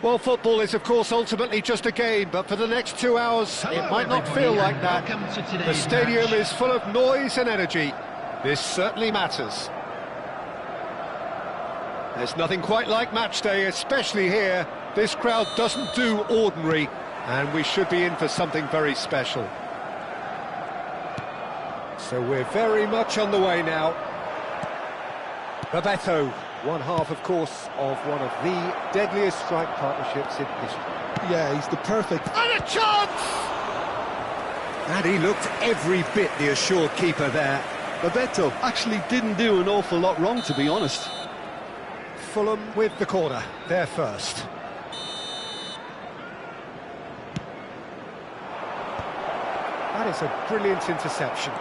Well, football is, of course, ultimately just a game, but for the next 2 hours, it might not feel like that. The stadium is full of noise and energy. This certainly matters. There's nothing quite like match day, especially here. This crowd doesn't do ordinary, and we should be in for something very special. So we're very much on the way now. Bebeto, one half, of course, of one of the deadliest strike partnerships in history. Yeah, he's the perfect... And a chance! And he looked every bit the assured keeper there. Bebeto actually didn't do an awful lot wrong, to be honest. Fulham with the corner, there first. That is a brilliant interception.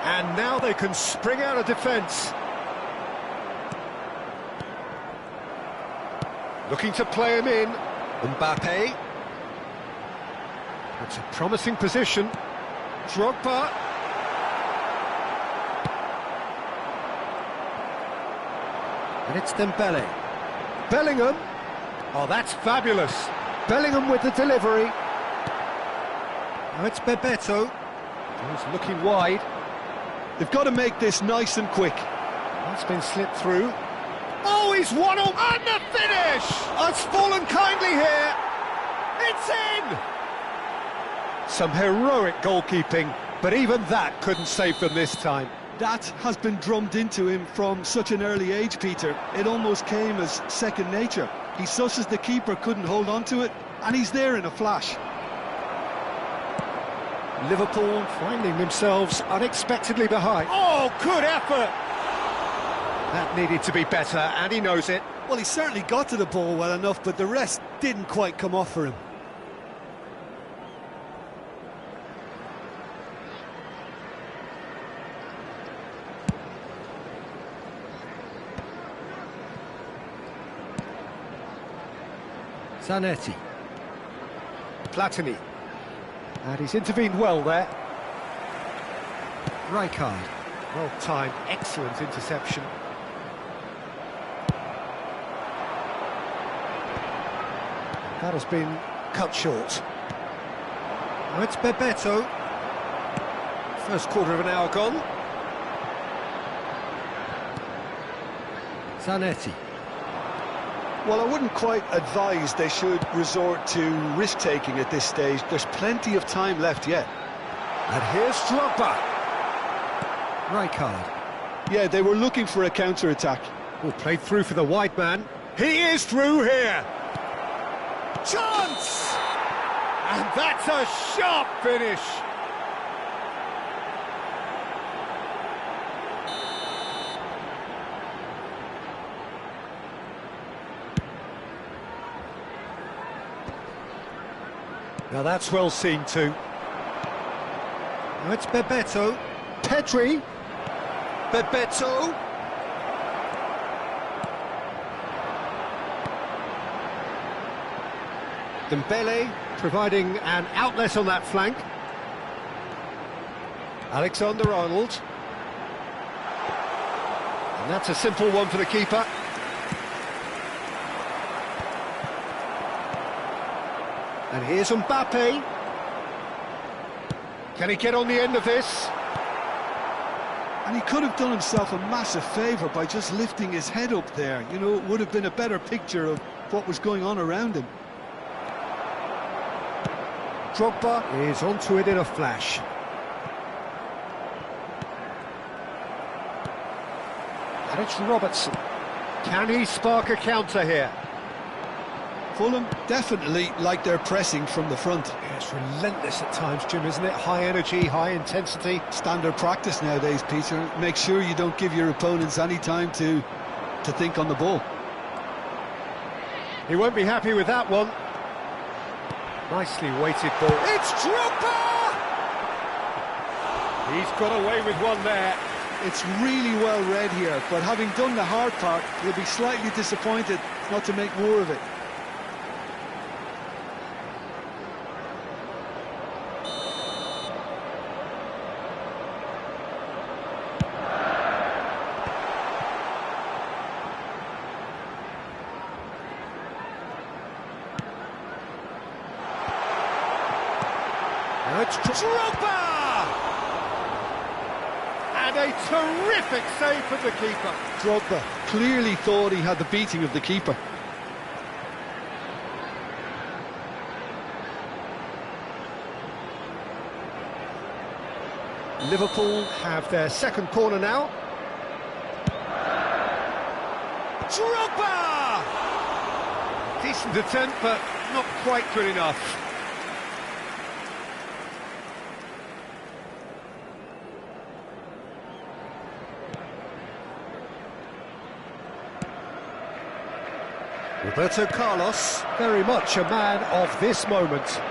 And now they can spring out of defence. Looking to play him in. Mbappe. That's a promising position. Drogba. And it's Dembele. Bellingham. Oh, that's fabulous. Bellingham with the delivery. Now it's Bebeto. He's looking wide. They've got to make this nice and quick. That's been slipped through. Oh, he's won on and the finish! It's fallen kindly here. It's in! Some heroic goalkeeping, but even that couldn't save them this time. That has been drummed into him from such an early age, Peter. It almost came as second nature. He susses the keeper couldn't hold on to it, and he's there in a flash. Liverpool finding themselves unexpectedly behind. Oh, good effort! That needed to be better, and he knows it. Well, he certainly got to the ball well enough, but the rest didn't quite come off for him. Zanetti. Platini. And he's intervened well there. Rijkaard. Well timed, excellent interception. That has been cut short. Now it's Bebeto. First quarter of an hour gone. Zanetti. Well, I wouldn't quite advise they should resort to risk-taking at this stage. There's plenty of time left yet. And here's Drogba. Rijkaard. Yeah, they were looking for a counter-attack. Oh, played through for the wide man. He is through here. Chance! And that's a sharp finish. Now that's well seen too. Now it's Bebeto. Pedri. Bebeto. Dembele providing an outlet on that flank. Alexander-Arnold. And that's a simple one for the keeper. And here's Mbappe. Can he get on the end of this? And he could have done himself a massive favour by just lifting his head up there. You know, it would have been a better picture of what was going on around him. Drogba is onto it in a flash. And it's Robertson. Can he spark a counter here? Fulham definitely like their pressing from the front. Yeah, it's relentless at times, Jim, isn't it? High energy, high intensity. Standard practice nowadays, Peter. Make sure you don't give your opponents any time to think on the ball. He won't be happy with that one. Nicely weighted ball. It's Drogba! He's got away with one there. It's really well read here, but having done the hard part, he'll be slightly disappointed not to make more of it. Now it's Drogba! And a terrific save from the keeper. Drogba clearly thought he had the beating of the keeper. Liverpool have their second corner now. Drogba! Decent attempt, but not quite good enough. Roberto Carlos, very much a man of this moment.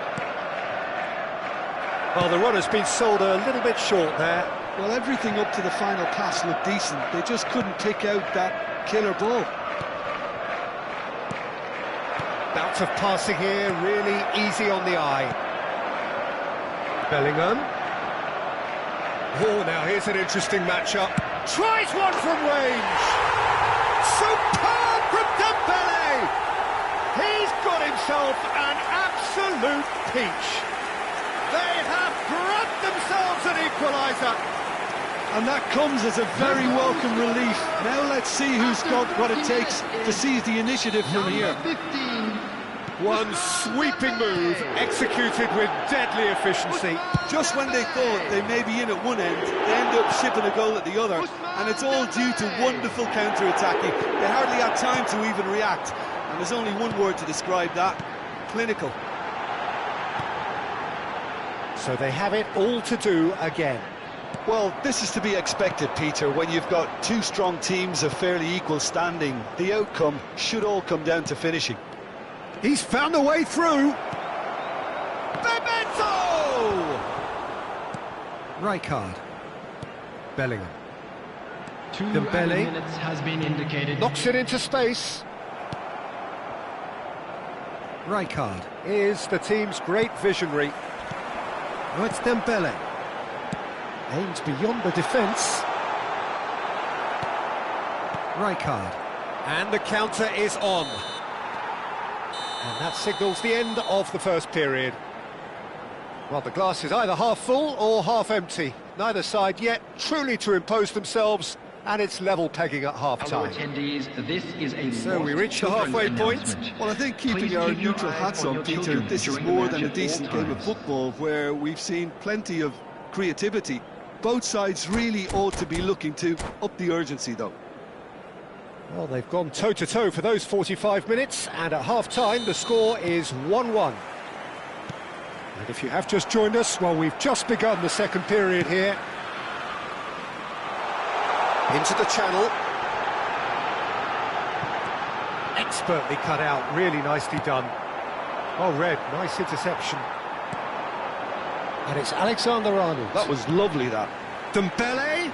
Well, the run has been sold a little bit short there. Well, everything up to the final pass looked decent. They just couldn't pick out that killer ball. Bout of passing here, really easy on the eye. Bellingham. Oh, now here's an interesting matchup. Tries one from range. Superb from Dembele. He's got himself an absolute peach. They have grabbed themselves an equaliser. And that comes as a very welcome relief. Now let's see who's got what it takes to seize the initiative from here. One sweeping move, executed with deadly efficiency. Just when they thought they may be in at one end, they end up shipping a goal at the other. And it's all due to wonderful counter-attacking. They hardly had time to even react. And there's only one word to describe that: clinical. So they have it all to do again. Well, this is to be expected, Peter, when you've got two strong teams of fairly equal standing. The outcome should all come down to finishing. He's found a way through. Bebeto! Rijkaard. Bellingham. Dembele minutes has been indicated. Knocks it into space. Rijkaard is the team's great visionary. Oh, it's Dembele. Aims beyond the defence. Rijkaard. And the counter is on. And that signals the end of the first period. Well, the glass is either half full or half empty. Neither side yet truly to impose themselves, and it's level pegging at half-time. So we reach the halfway point. Well, I think keeping our neutral hats on, Peter, this is more than a decent game of football where we've seen plenty of creativity. Both sides really ought to be looking to up the urgency, though. Well, they've gone toe-to-toe for those 45 minutes, and at half-time the score is 1-1. And if you have just joined us, well, we've just begun the second period here. Into the channel. Expertly cut out, really nicely done. Well read, nice interception. And it's Alexander-Arnold. That was lovely, that. Dembele.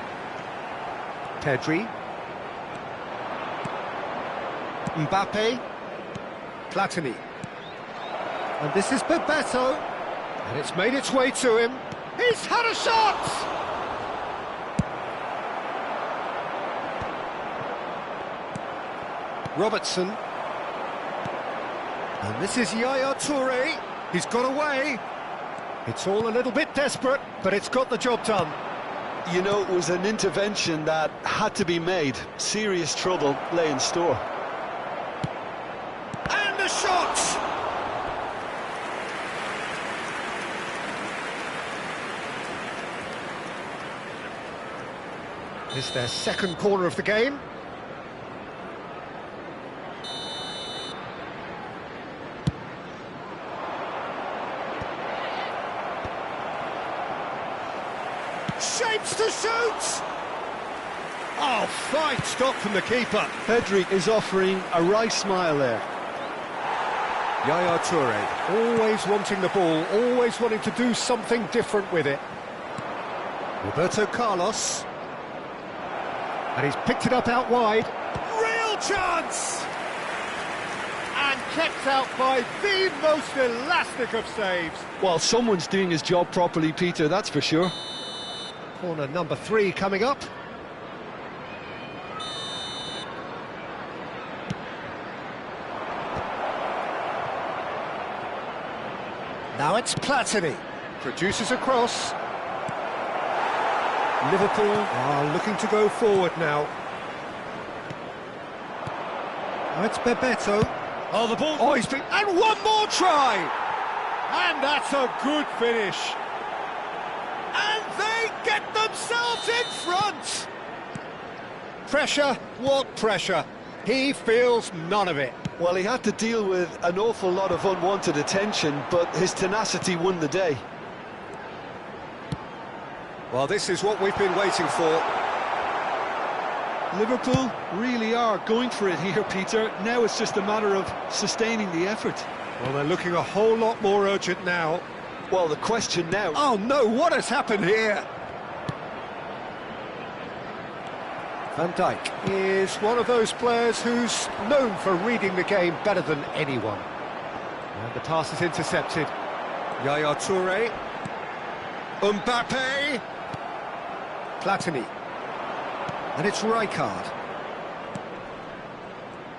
Pedri. Mbappe. Platini. And this is Bebeto. And it's made its way to him. He's had a shot! Robertson. And this is Yaya Toure. He's got away. It's all a little bit desperate, but it's got the job done. You know, it was an intervention that had to be made. Serious trouble lay in store. And a shot! It's their second corner of the game. Shapes to shoot! Oh, fine stop from the keeper. Pedri is offering a right smile there. Yaya Toure, always wanting the ball, always wanting to do something different with it. Roberto Carlos. And he's picked it up out wide. Real chance! And kept out by the most elastic of saves. Well, someone's doing his job properly, Peter, that's for sure. Corner number 3 coming up. Now it's Platini. Produces a cross. Liverpool are looking to go forward now. Oh, it's Bebeto. Oh, the ball. Oh, he's been... And one more try! And that's a good finish. And they get themselves in front! Pressure, what pressure? He feels none of it. Well, he had to deal with an awful lot of unwanted attention, but his tenacity won the day. Well, this is what we've been waiting for. Liverpool really are going for it here, Peter. Now it's just a matter of sustaining the effort. Well, they're looking a whole lot more urgent now. Well, the question now... Oh, no, what has happened here? Van Dijk is one of those players who's known for reading the game better than anyone. And the pass is intercepted. Yaya Toure. Mbappe. Platini. And it's Rijkaard.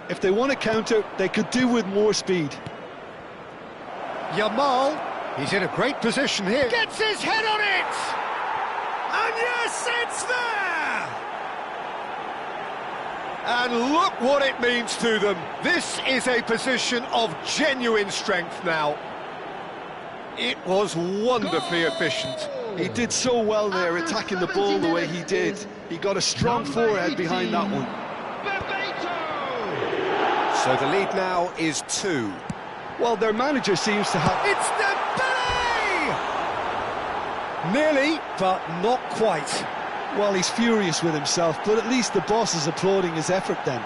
If they want to counter, they could do with more speed. Yamal. He's in a great position here. Gets his head on it! And yes, it's there! And look what it means to them. This is a position of genuine strength now. It was wonderfully efficient. He did so well there, attacking the ball the way he did. He got a strong forehead behind that one. So the lead now is 2. Well, their manager seems to have... It's Dembele! Nearly, but not quite. Well, he's furious with himself, but at least the boss is applauding his effort then.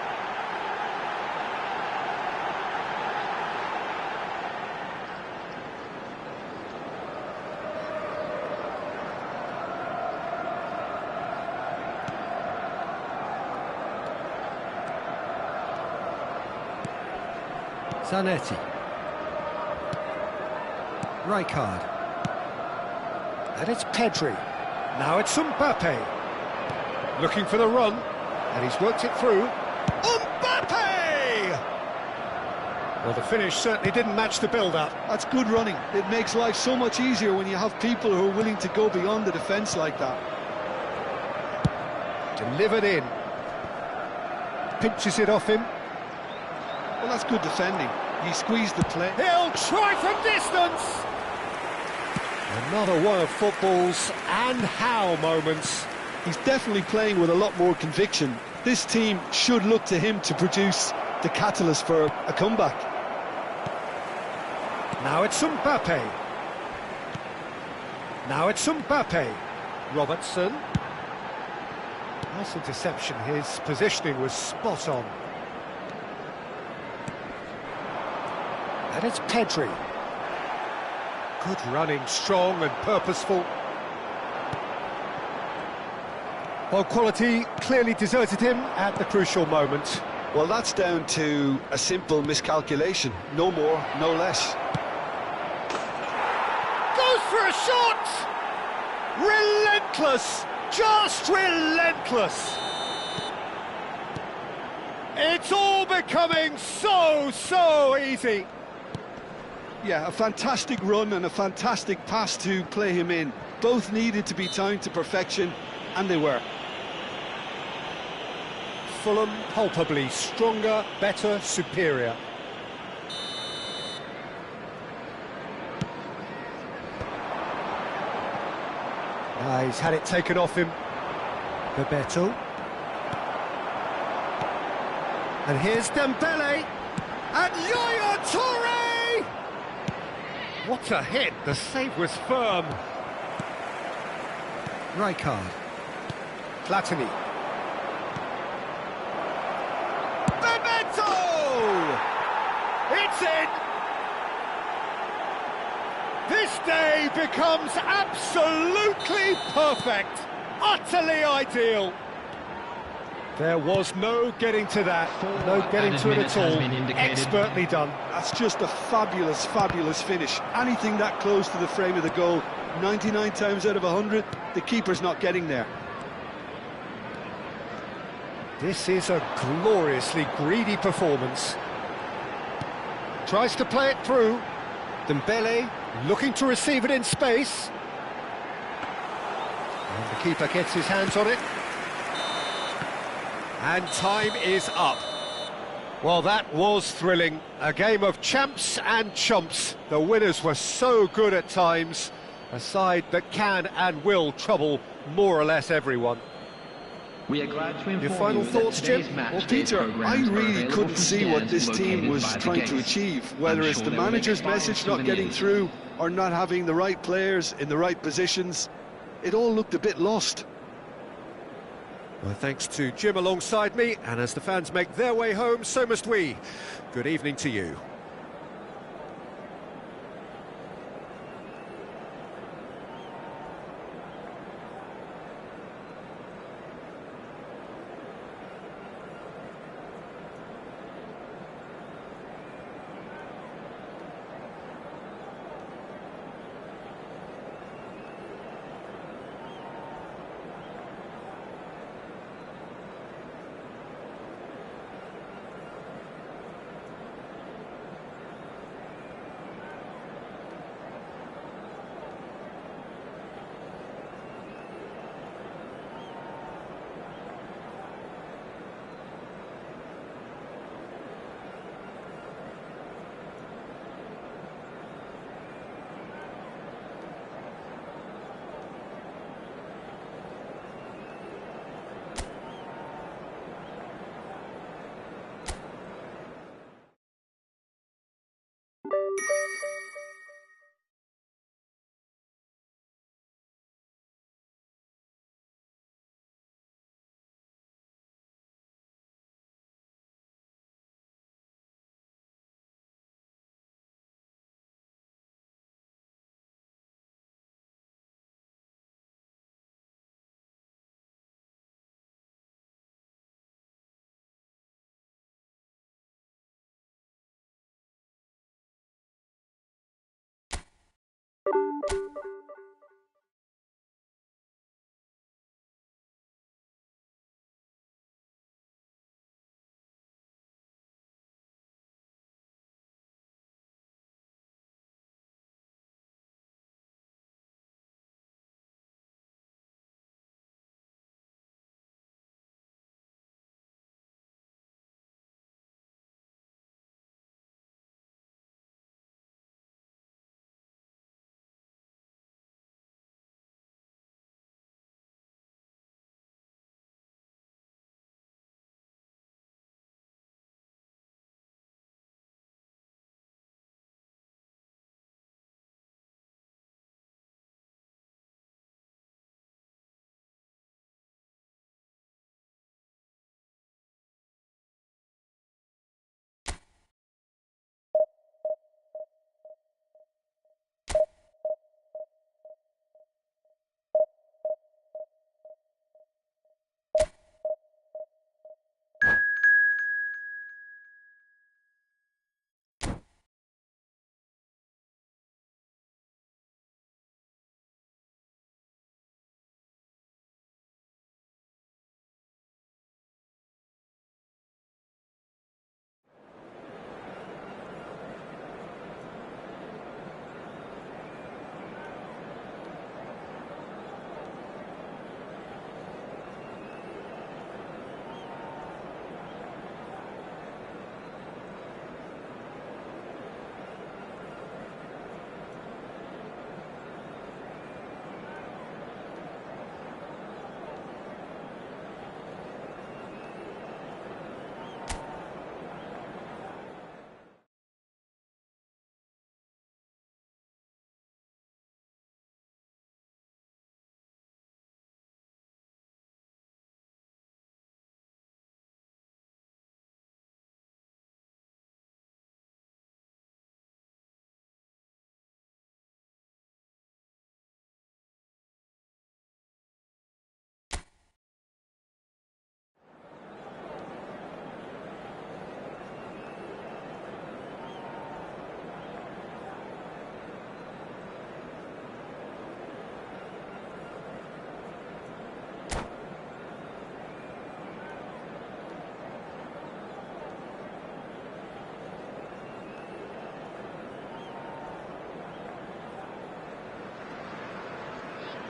Zanetti. Rijkaard. And it's Pedri. Now it's Mbappe. Looking for the run. And he's worked it through. Mbappe! Well, the finish certainly didn't match the build-up. That's good running. It makes life so much easier when you have people who are willing to go beyond the defence like that. Delivered in. Pinches it off him. Well, that's good defending. He squeezed the play. He'll try from distance! Another one of football's and how moments. He's definitely playing with a lot more conviction. This team should look to him to produce the catalyst for a comeback. Now it's Mbappe. Now it's Mbappe. Robertson. Nice interception. His positioning was spot on. And it's Pedri. Good running, strong and purposeful. Well, quality clearly deserted him at the crucial moment. Well, that's down to a simple miscalculation. No more, no less. Goes for a shot! Relentless! Just relentless! It's all becoming so easy. Yeah, a fantastic run and a fantastic pass to play him in. Both needed to be timed to perfection, and they were. Fulham palpably stronger, better, superior. He's had it taken off him. Bebeto. And here's Dembele. And Yaya Toure! What a hit! The save was firm. Rijkaard. Platini. Bebeto! It's in! This day becomes absolutely perfect, utterly ideal. There was no getting to that, no getting to it at all. Expertly done. That's just a fabulous, fabulous finish. Anything that close to the frame of the goal, 99 times out of 100, the keeper's not getting there. This is a gloriously greedy performance. Tries to play it through. Dembele looking to receive it in space. And the keeper gets his hands on it. And time is up. Well, that was thrilling. A game of champs and chumps. The winners were so good at times. A side that can and will trouble more or less everyone. We are glad to inform Your final you thoughts, that today's Jim? match Well, day Peter, programme I is really available couldn't from see what stands this team located was by the trying to gate. achieve, I'm whether it's sure the there will be manager's exciting message not getting souvenirs. through or not having the right players in the right positions. It all looked a bit lost. Well, thanks to Jim alongside me, and as the fans make their way home, so must we. Good evening to you.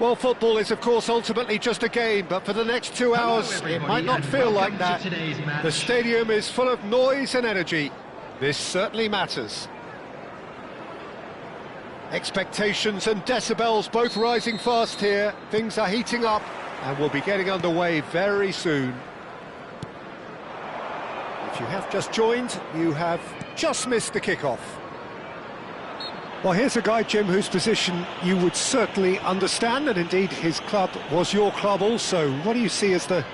Well, football is, of course, ultimately just a game, but for the next 2 hours, it might not feel like that. The stadium is full of noise and energy. This certainly matters. Expectations and decibels both rising fast here. Things are heating up, and we'll be getting underway very soon. If you have just joined, you have just missed the kickoff. Well, here's a guy, Jim, whose position you would certainly understand, and indeed his club was your club also. What do you see as the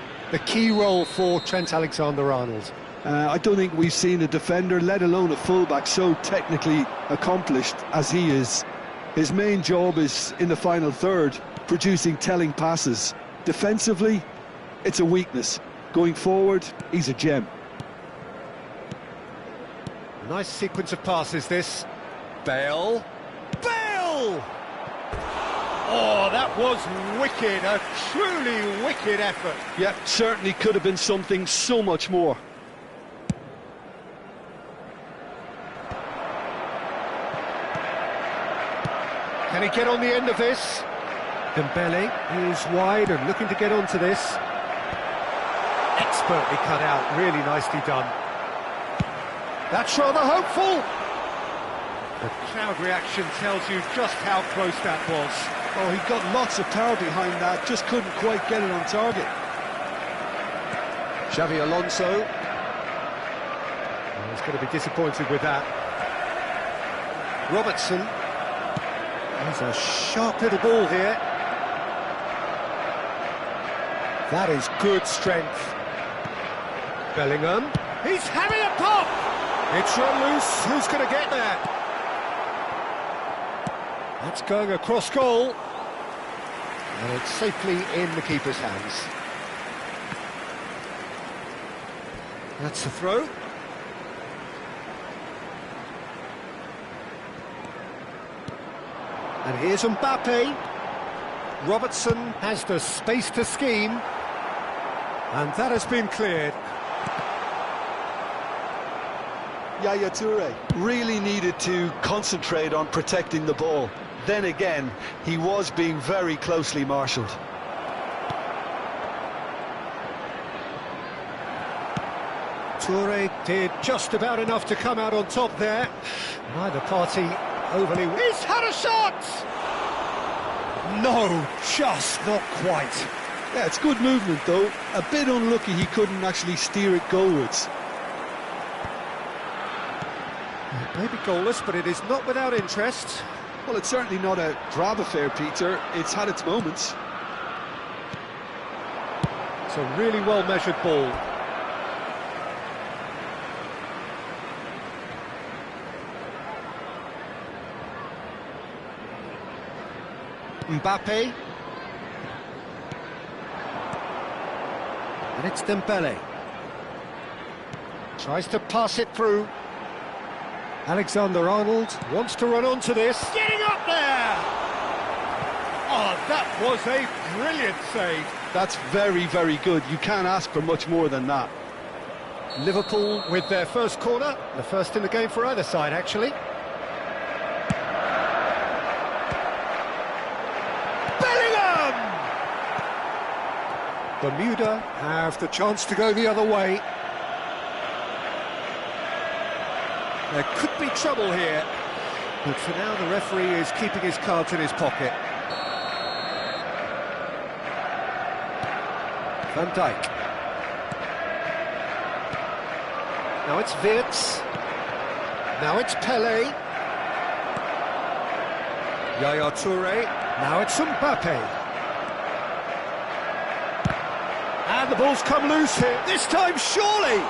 key role for Trent Alexander-Arnold? I don't think we've seen a defender, let alone a fullback, so technically accomplished as he is. His main job is in the final third, producing telling passes. Defensively, it's a weakness. Going forward, he's a gem. A nice sequence of passes, this. Bale! Bale! Oh, that was wicked, a truly wicked effort. Yeah, certainly could have been something so much more. Can he get on the end of this? Dembele is wide and looking to get onto this. Expertly cut out, really nicely done. That's rather hopeful. The crowd reaction tells you just how close that was. Oh, he got lots of power behind that, just couldn't quite get it on target. Xavi Alonso. He's going to be disappointed with that. Robertson. There's a sharp little ball here. That is good strength. Bellingham. He's having a pop! It's run loose. Who's going to get there? That's going across goal. And it's safely in the keeper's hands. That's the throw. And here's Mbappe. Robertson has the space to scheme. And that has been cleared. Yaya Toure really needed to concentrate on protecting the ball. Then again, he was being very closely marshalled. Toure did just about enough to come out on top there. Neither party overly... He's had a shot! No, just not quite. Yeah, it's good movement though. A bit unlucky he couldn't actually steer it goalwards. Maybe goalless, but it is not without interest. Well, it's certainly not a drab affair, Peter. It's had its moments. It's a really well-measured ball. Mbappe. And it's Dembele. Tries to pass it through. Alexander-Arnold wants to run onto this. Getting up there! Oh, that was a brilliant save. That's very, very good. You can't ask for much more than that. Liverpool with their first corner. The first in the game for either side, actually. Bellingham! Bermuda have the chance to go the other way. There could be trouble here, but for now the referee is keeping his cards in his pocket. Van Dijk. Now it's Wirtz. Now it's Pelé. Yaya Toure. Now it's Mbappe. And the ball's come loose here. This time, surely!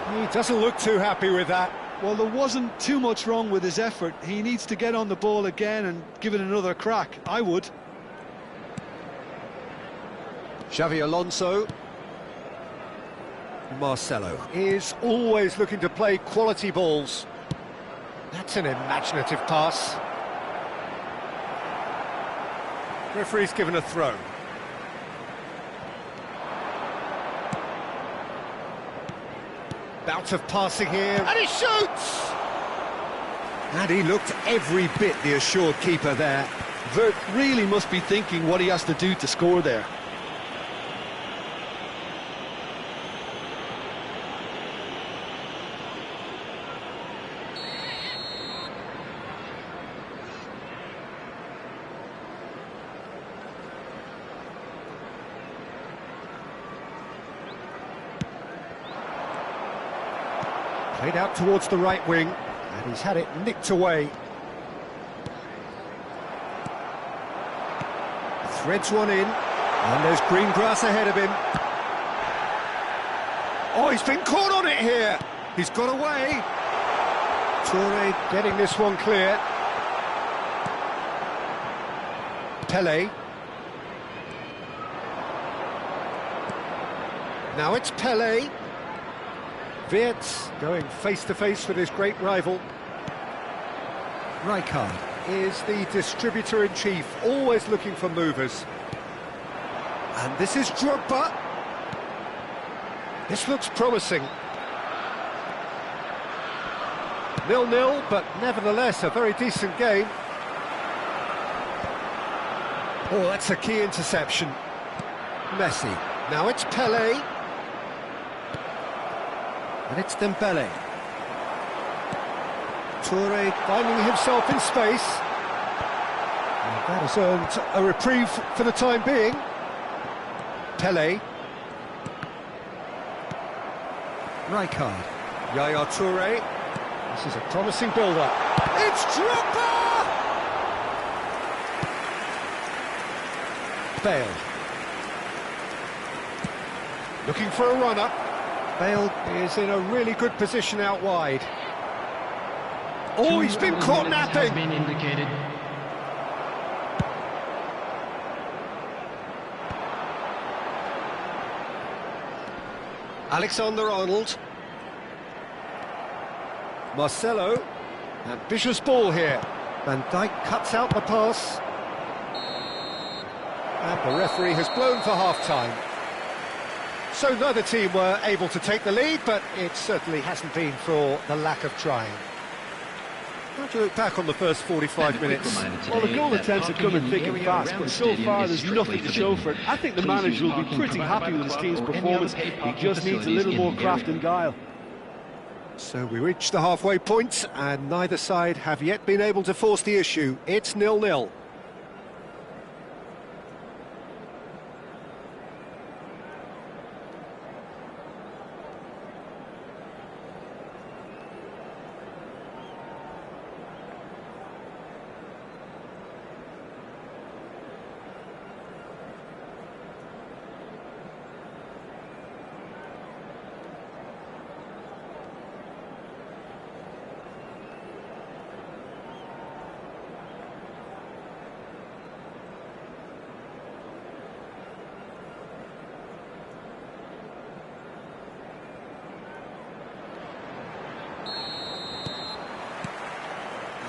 He doesn't look too happy with that. Well, there wasn't too much wrong with his effort. He needs to get on the ball again and give it another crack. I would. Xavi Alonso. Marcelo is always looking to play quality balls. That's an imaginative pass. Referee's given a throw. Bout of passing here, and he shoots! And he looked every bit the assured keeper there. Vert really must be thinking what he has to do to score there. Played out towards the right wing, and he's had it nicked away. Threads one in, and there's green grass ahead of him. Oh, he's been caught on it here. He's got away. Toure getting this one clear. Pele. Now it's Pele. Wirtz going face-to-face with his great rival. Rijkaard is the distributor-in-chief, always looking for movers. And this is Drogba. This looks promising. 0-0, but nevertheless a very decent game. Oh, that's a key interception. Messi. Now it's Pele. And it's Dembele. Toure finding himself in space. And that has earned a reprieve for the time being. Pele. Rijkaard. Yaya Toure. This is a promising build-up. It's Drogba! Bale. Looking for a run-up. Bale is in a really good position out wide. Oh, he's been caught napping! Been indicated. Alexander-Arnold. Marcelo. Ambitious ball here. Van Dijk cuts out the pass. And the referee has blown for half-time. So neither team were able to take the lead, but it certainly hasn't been for the lack of trying. How do you look back on the first 45 minutes? Well, the goal attempts are coming thick and fast, but so far there's nothing to show for it. I think the manager will be pretty happy with his team's performance. He just needs a little more craft and guile. So we reach the halfway point, and neither side have yet been able to force the issue. It's 0-0.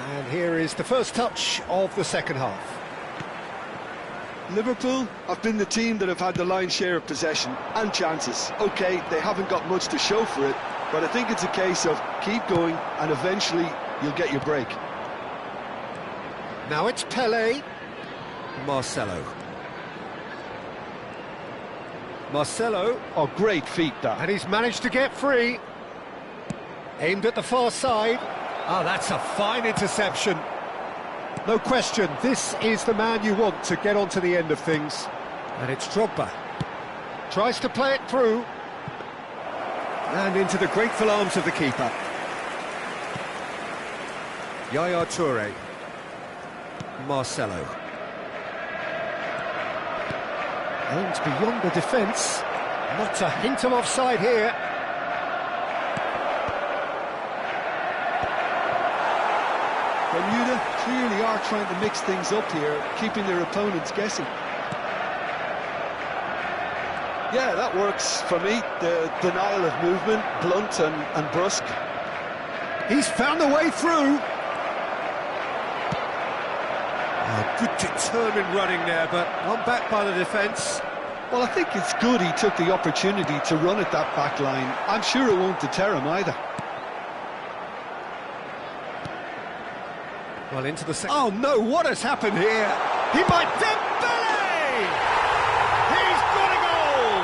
And here is the first touch of the second half. Liverpool have been the team that have had the lion's share of possession and chances. OK, they haven't got much to show for it, but I think it's a case of keep going and eventually you'll get your break. Now it's Pele. Marcelo. Marcelo. Oh, great feat that. And he's managed to get free. Aimed at the far side. Oh, that's a fine interception. No question, this is the man you want to get onto the end of things. And it's Drogba. Tries to play it through. And into the grateful arms of the keeper. Yaya Toure. Marcelo. Aims beyond the defence. Not a hint of offside here. Bermuda clearly are trying to mix things up here, keeping their opponents guessing. Yeah, that works for me. The denial of movement, blunt and brusque. He's found a way through. Good determined running there, but one back by the defence. Well, I think it's good he took the opportunity to run at that back line. I'm sure it won't deter him either. Well, into the second. Oh no, what has happened here? He might... Dembele! He's got a goal!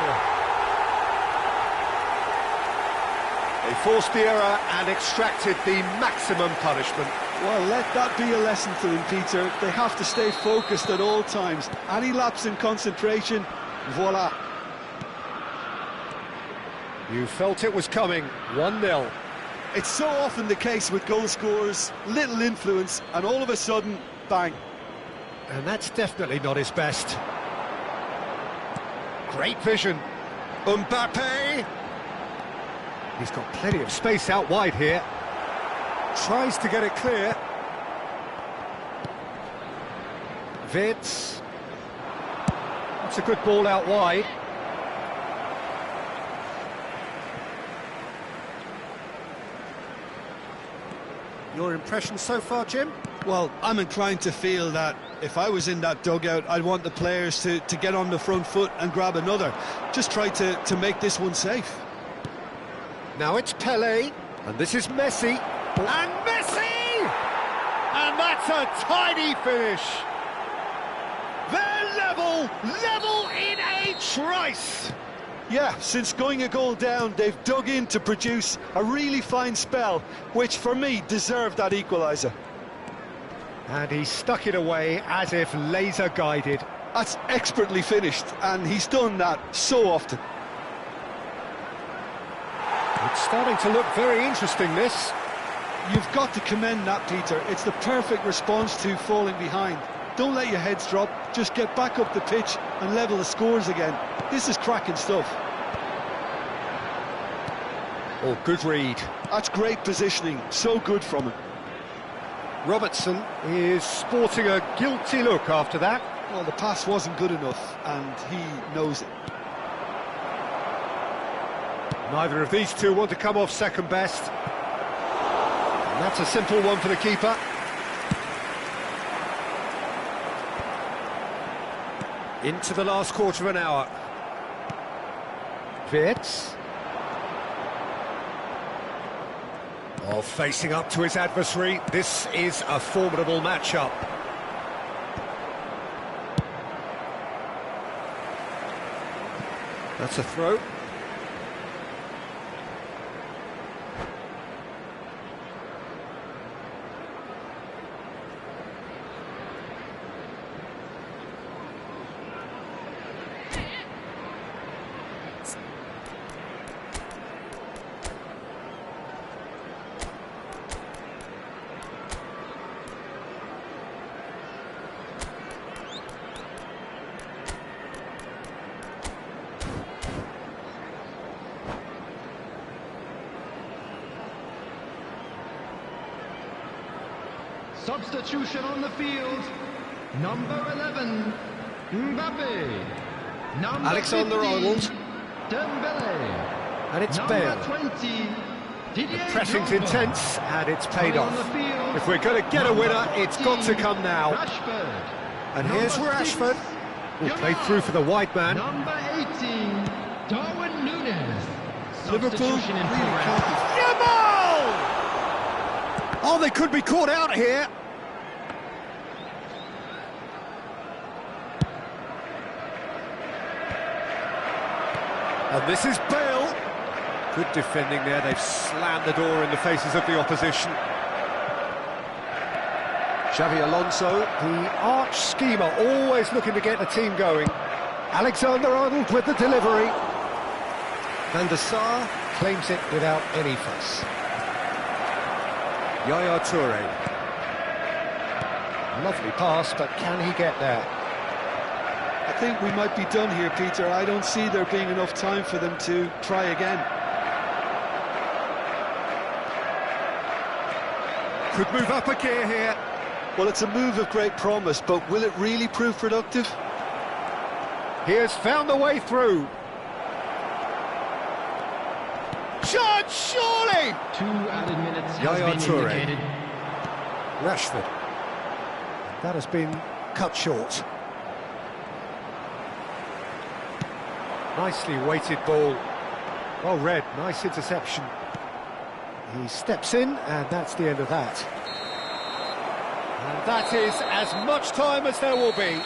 They forced the error and extracted the maximum punishment. Well, let that be a lesson to them, Peter. They have to stay focused at all times. Any lapse in concentration, voila. You felt it was coming, 1-0. It's so often the case with goal scorers, little influence, and all of a sudden, bang. And that's definitely not his best. Great vision. Mbappe! He's got plenty of space out wide here. Tries to get it clear. Vitz. That's a good ball out wide. Your impression so far, Jim? Well, I'm inclined to feel that if I was in that dugout, I'd want the players to get on the front foot and grab another. Just try to make this one safe. Now it's Pelé, and this is Messi. And Messi! And that's a tiny finish. They're level in a trice. Yeah, since going a goal down, they've dug in to produce a really fine spell, which for me deserved that equaliser. And he stuck it away as if laser guided. That's expertly finished, and he's done that so often. It's starting to look very interesting, this. You've got to commend that, Peter. It's the perfect response to falling behind. Don't let your heads drop, just get back up the pitch and level the scores again. This is cracking stuff. Oh, good read. That's great positioning, so good from him. Robertson is sporting a guilty look after that. Well, the pass wasn't good enough, and he knows it. Neither of these two want to come off second best. And that's a simple one for the keeper. Into the last quarter of an hour. Vitz. Oh, facing up to his adversary. This is a formidable matchup. That's a throw. Substitution on the field. Number 11, Mbappe. Number Alexander-Arnold. Dembele. And it's Number Bale. 20, The pressing's intense, and it's paid On off. the field, If we're going to get a winner, it's got to come now. Rashford. And here's Number Rashford. 6, Will play through for the wide man. Number 18, Darwin Núñez. Liverpool Substitution in really progress. can't. Yamal! Oh, they could be caught out here. And this is Bale. Good defending there. They've slammed the door in the faces of the opposition. Xavi Alonso, the arch schemer, always looking to get the team going. Alexander-Arnold with the delivery. Van der Sar claims it without any fuss. Yaya Toure. Lovely pass, but can he get there? I think we might be done here, Peter. I don't see there being enough time for them to try again. Could move up a gear here. Well, it's a move of great promise, but will it really prove productive? He has found the way through. Shot, surely! 2 added minutes has Yaya been Toure. indicated. Rashford. That has been cut short. Nicely weighted ball. Well read, nice interception. He steps in, and that's the end of that. And that is as much time as there will be.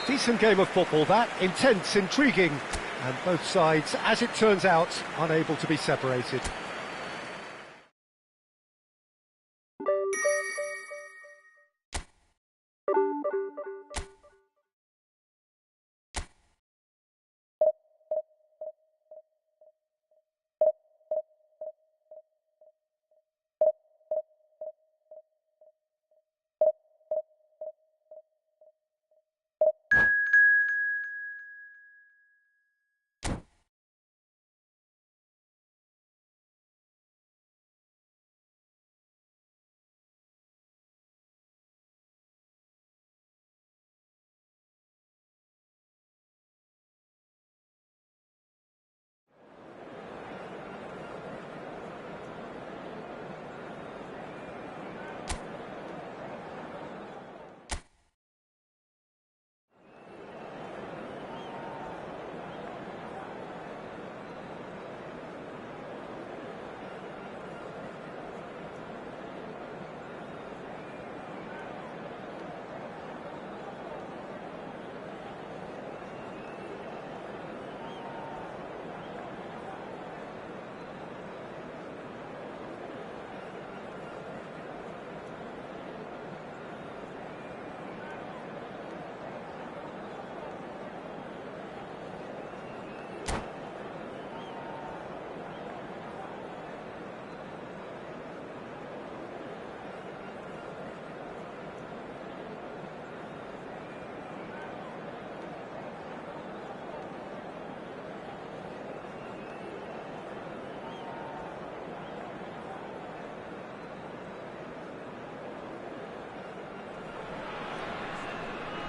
Decent game of football, that. Intense, intriguing. And both sides, as it turns out, unable to be separated.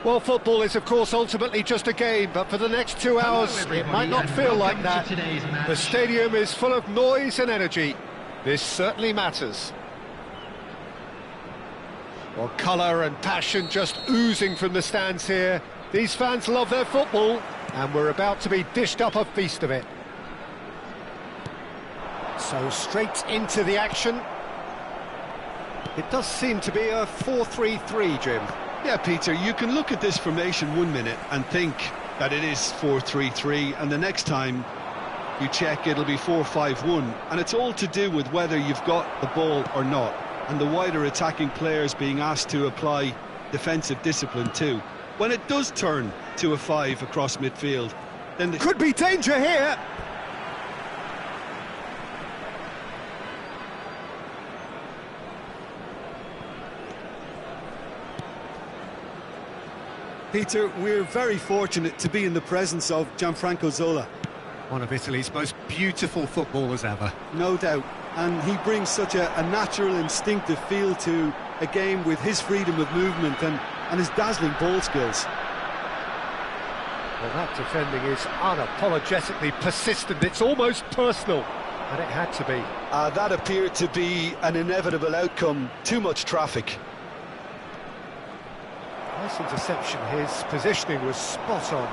Well, football is, of course, ultimately just a game, but for the next 2 hours, it might not feel like that. The stadium is full of noise and energy. This certainly matters. Well, colour and passion just oozing from the stands here. These fans love their football, and we're about to be dished up a feast of it. So straight into the action. It does seem to be a 4-3-3, Jim. Yeah, Peter, you can look at this formation 1 minute and think that it is 4-3-3, and the next time you check it'll be 4-5-1, and it's all to do with whether you've got the ball or not, and the wider attacking players being asked to apply defensive discipline too. When it does turn to a 5 across midfield, then could be danger here. Peter, we're very fortunate to be in the presence of Gianfranco Zola. One of Italy's most beautiful footballers ever. No doubt, and he brings such a natural, instinctive feel to a game with his freedom of movement and his dazzling ball skills. Well, that defending is unapologetically persistent, it's almost personal, and it had to be. That appeared to be an inevitable outcome, too much traffic. Nice interception, his positioning was spot on.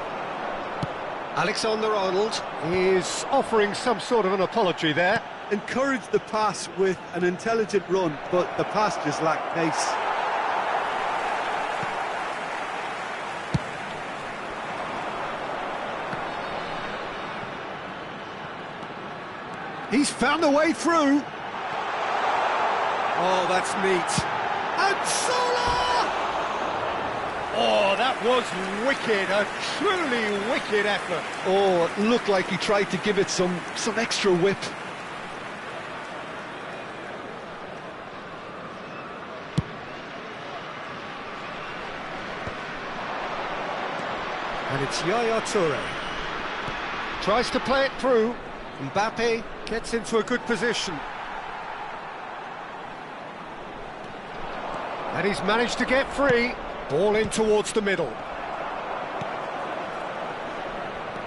Alexander-Arnold is offering some sort of an apology there. Encouraged the pass with an intelligent run, but the pass just lacked pace. He's found a way through. Oh, that's neat. And Zola! Oh, that was wicked, a truly wicked effort. Oh, it looked like he tried to give it some extra whip. And it's Yaya Toure. Tries to play it through. Mbappe gets into a good position. And he's managed to get free. Ball in towards the middle.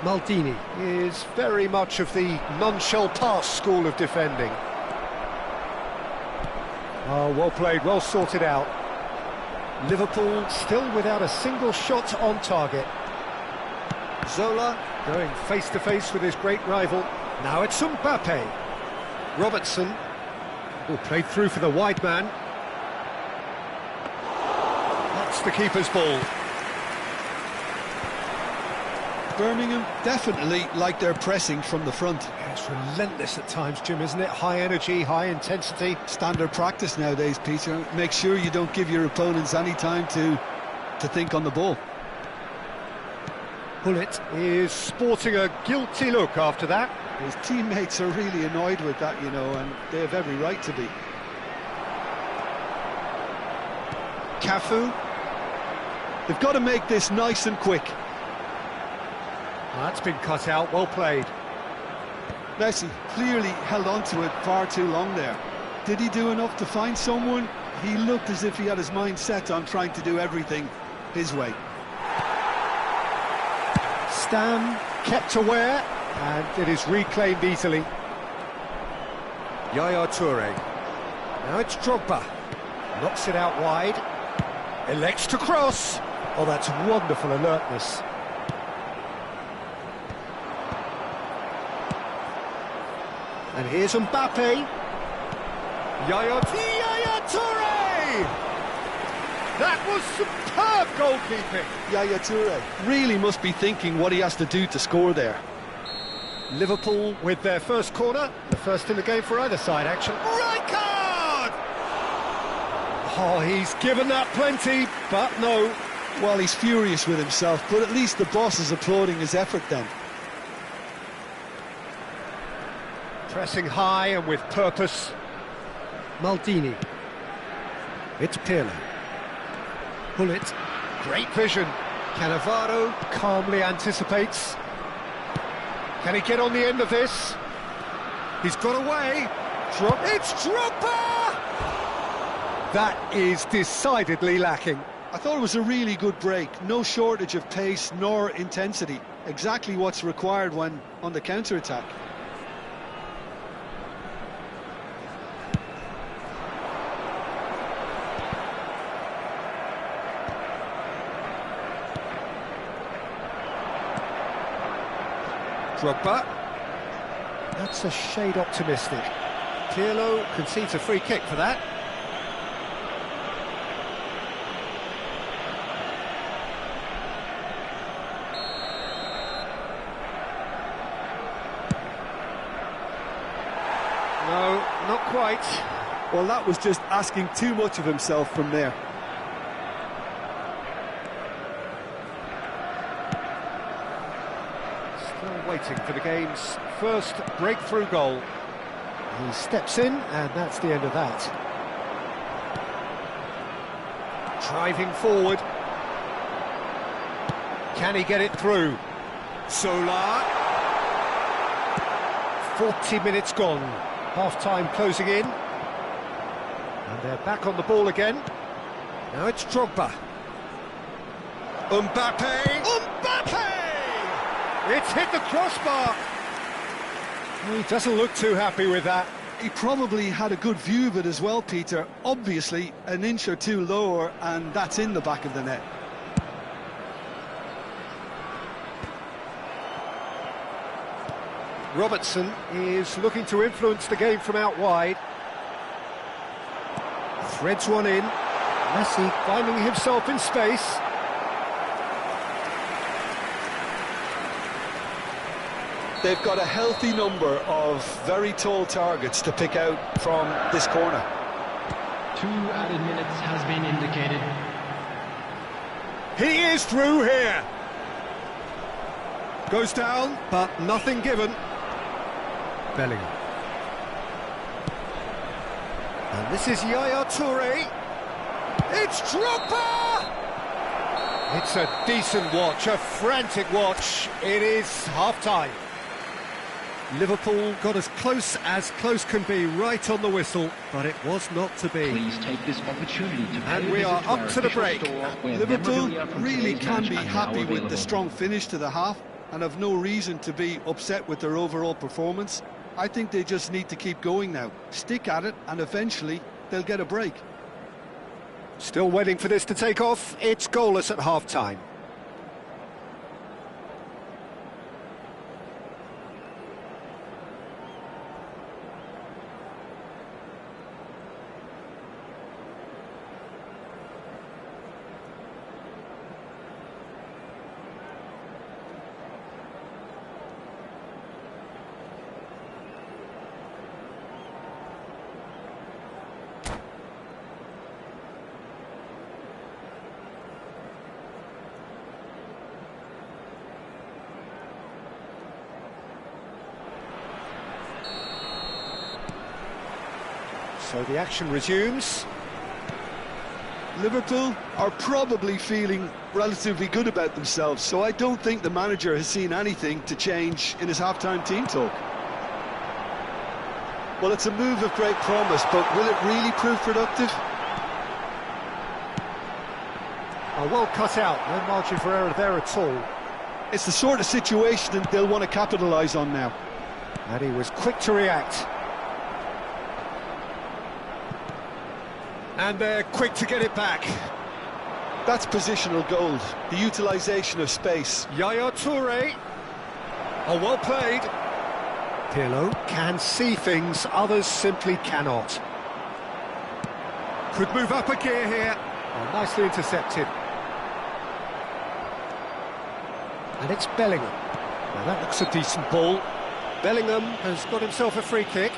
Maldini is very much of the none-shall-pass school of defending. Oh, well played, well sorted out. Liverpool still without a single shot on target. Zola going face-to-face with his great rival. Now it's Mbappe. Robertson, who played through for the wide man. That's the keeper's ball. Birmingham definitely like their pressing from the front. Yeah, it's relentless at times, Jim, isn't it? High energy, high intensity. Standard practice nowadays, Peter. Make sure you don't give your opponents any time to think on the ball. Bullet is sporting a guilty look after that. His teammates are really annoyed with that, you know, and they have every right to be. Cafu. They've got to make this nice and quick. That's been cut out, well played. Messi clearly held on to it far too long there. Did he do enough to find someone? He looked as if he had his mind set on trying to do everything his way. Stam kept aware, and it is reclaimed easily. Yaya Toure. Now it's Drogba. Knocks it out wide. Elects to cross. Oh, that's wonderful alertness. And here's Mbappe. Yaya Toure! That was superb goalkeeping. Yaya Toure really must be thinking what he has to do to score there. Liverpool with their first corner, the first in the game for either side, actually. Right card! Oh, he's given that plenty, but no. Well, he's furious with himself, but at least the boss is applauding his effort then. Pressing high and with purpose. Maldini. It's Pirlo. Bullet. Great vision. Cannavaro calmly anticipates. Can he get on the end of this? He's got away. It's Drogba! That is decidedly lacking. I thought it was a really good break. No shortage of pace nor intensity. Exactly what's required when on the counter-attack. Drogba. That's a shade optimistic. Pirlo concedes a free kick for that. No, not quite. Well, that was just asking too much of himself from there. Still waiting for the game's first breakthrough goal. He steps in, and that's the end of that. Driving forward. Can he get it through? Solar. 40 minutes gone. Half-time closing in. And they're back on the ball again. Now it's Drogba. Mbappe! It's hit the crossbar. He doesn't look too happy with that. He probably had a good view of it as well, Peter. Obviously, an inch or two lower, and that's in the back of the net. Robertson is looking to influence the game from out wide. Threads one in. Messi finding himself in space. They've got a healthy number of very tall targets to pick out from this corner. 2 added minutes has been indicated. He is through here. Goes down, but nothing given. Bellingham. And this is Yaya Toure. It's Drogba! It's a decent watch, a frantic watch. It is half-time. Liverpool got as close can be right on the whistle, but it was not to be. Please take this opportunity to And we are up to the break. Liverpool really can be happy with the strong finish to the half and have no reason to be upset with their overall performance. I think they just need to keep going now, stick at it, and eventually they'll get a break. Still waiting for this to take off. It's goalless at half-time. So the action resumes. Liverpool are probably feeling relatively good about themselves, so I don't think the manager has seen anything to change in his half-time team talk. Well, it's a move of great promise, but will it really prove productive? Oh, well cut out, no margin for error there at all. It's the sort of situation that they'll want to capitalise on now. And he was quick to react. And they're quick to get it back. That's positional gold, the utilisation of space. Yaya Toure. Oh, well played. Pirlo can see things others simply cannot. Could move up a gear here. Oh, nicely intercepted. And it's Bellingham. Now that looks a decent ball. Bellingham has got himself a free kick.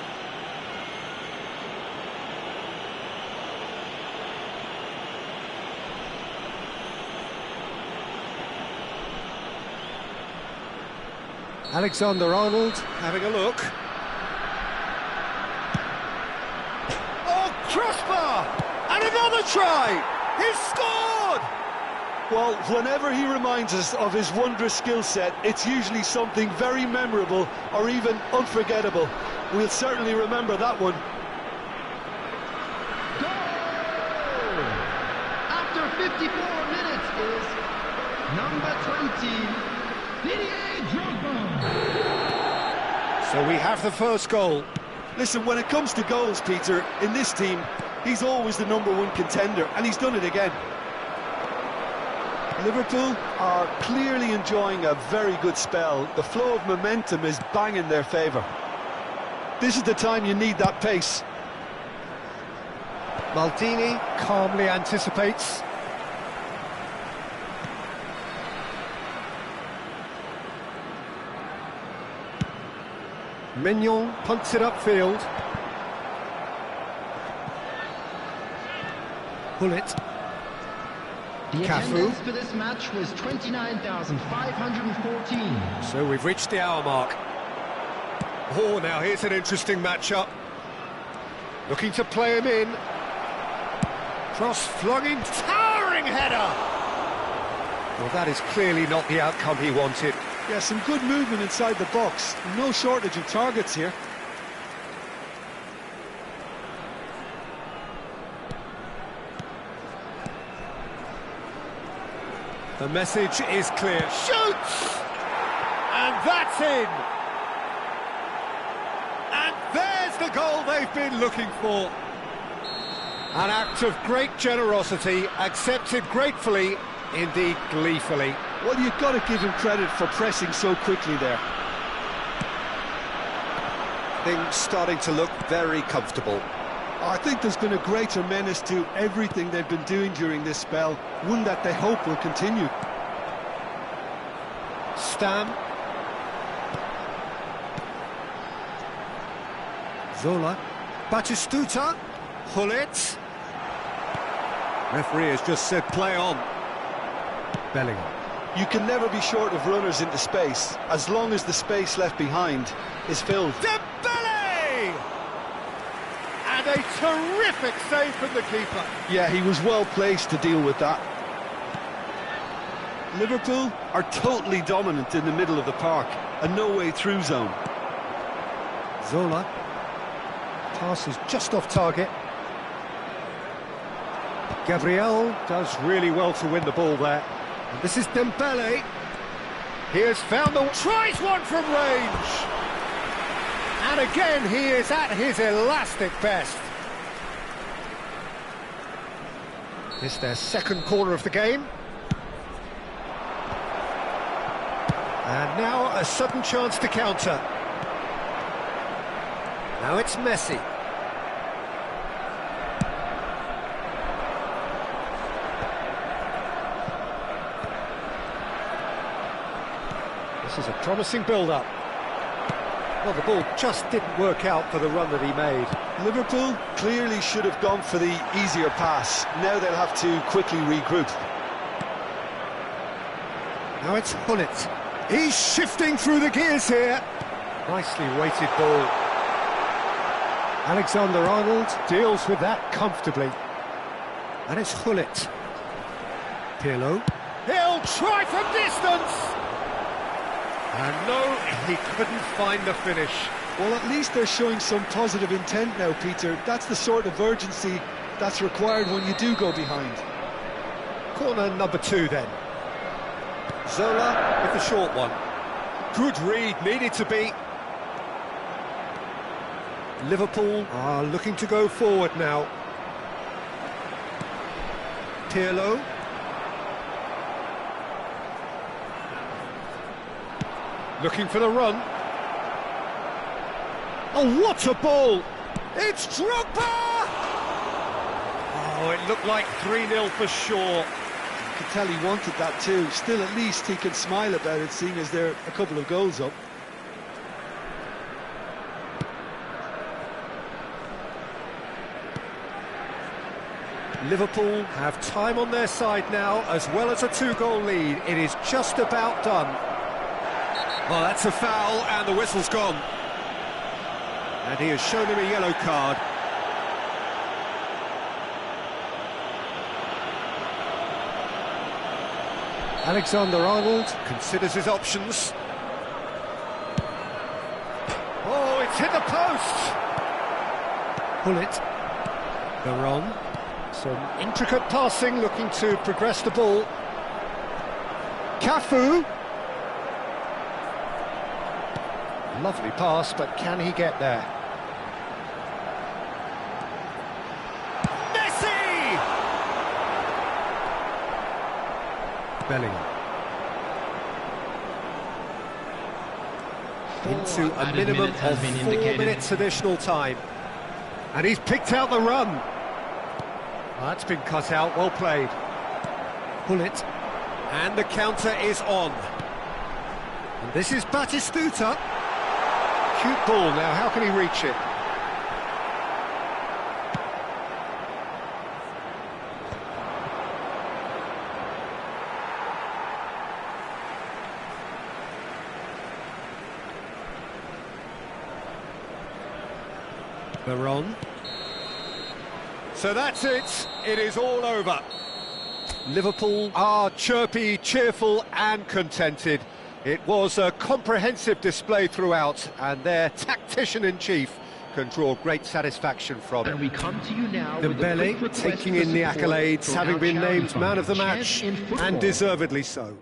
Alexander-Arnold having a look. Oh, crossbar! And another try! He's scored! Well, whenever he reminds us of his wondrous skill set, it's usually something very memorable or even unforgettable. We'll certainly remember that one. Goal! After 54 minutes is number 20, Didier Drogba. So we have the first goal. Listen, when it comes to goals, Peter, in this team, he's always the #1 contender, and he's done it again. Liverpool are clearly enjoying a very good spell. The flow of momentum is bang in their favour. This is the time you need that pace. Maldini calmly anticipates. Mignon punts it upfield. Bullet. The Cafu. attendance for this match was 29,514. So we've reached the hour mark. Oh, now here's an interesting matchup. Looking to play him in. Cross flung in, towering header! Well, that is clearly not the outcome he wanted. Yeah, some good movement inside the box. No shortage of targets here. The message is clear. Shoots! And that's in! And there's the goal they've been looking for. An act of great generosity, accepted gratefully, indeed gleefully. Well, you've got to give him credit for pressing so quickly there. Things starting to look very comfortable. I think there's been a greater menace to everything they've been doing during this spell, one that they hope will continue. Stam. Zola. Batistuta. Hullet. Referee has just said play on. Bellingham. You can never be short of runners into space, as long as the space left behind is filled. Dembele! And a terrific save from the keeper. Yeah, he was well placed to deal with that. Liverpool are totally dominant in the middle of the park, a no-way through zone. Zola. Pass is just off target. Gabriel does really well to win the ball there. And this is Dembele. He has found the... tries one from range! And again, he is at his elastic best. It's their second corner of the game. And now a sudden chance to counter. Now it's Messi. This is a promising build-up. Well, the ball just didn't work out for the run that he made. Liverpool clearly should have gone for the easier pass. Now they'll have to quickly regroup. Now it's Hullet. He's shifting through the gears here. Nicely weighted ball. Alexander-Arnold deals with that comfortably. And it's Hullet. Pirlo. He'll try from distance! And no, he couldn't find the finish. Well, at least they're showing some positive intent now, Peter. That's the sort of urgency that's required when you do go behind. Corner number 2 then. Zola with the short one. Good read, needed to be. Liverpool are looking to go forward now. Pirlo. Looking for the run. Oh, what a ball! It's Drogba! Oh, it looked like 3-0 for sure. You could tell he wanted that too. Still, at least he can smile about it, seeing as they're a couple of goals up. Liverpool have time on their side now, as well as a 2-goal lead. It is just about done. Well, that's a foul, and the whistle's gone. And he has shown him a yellow card. Alexander-Arnold considers his options. Oh, it's hit the post! Hullet. Baron. Some intricate passing, looking to progress the ball. Cafu. Lovely pass, but can he get there? Messi! Bellingham. Into a minimum of 4 minutes additional time. And he's picked out the run. That's been cut out, well played. Hullet. And the counter is on. And this is Batistuta. Cute ball now, how can he reach it? Baron. So that's it, it is all over. Liverpool are chirpy, cheerful and contented. It was a comprehensive display throughout, and their tactician-in-chief can draw great satisfaction from it. And we come to you now Dembele taking in the accolades, having been named man of the match, and deservedly so.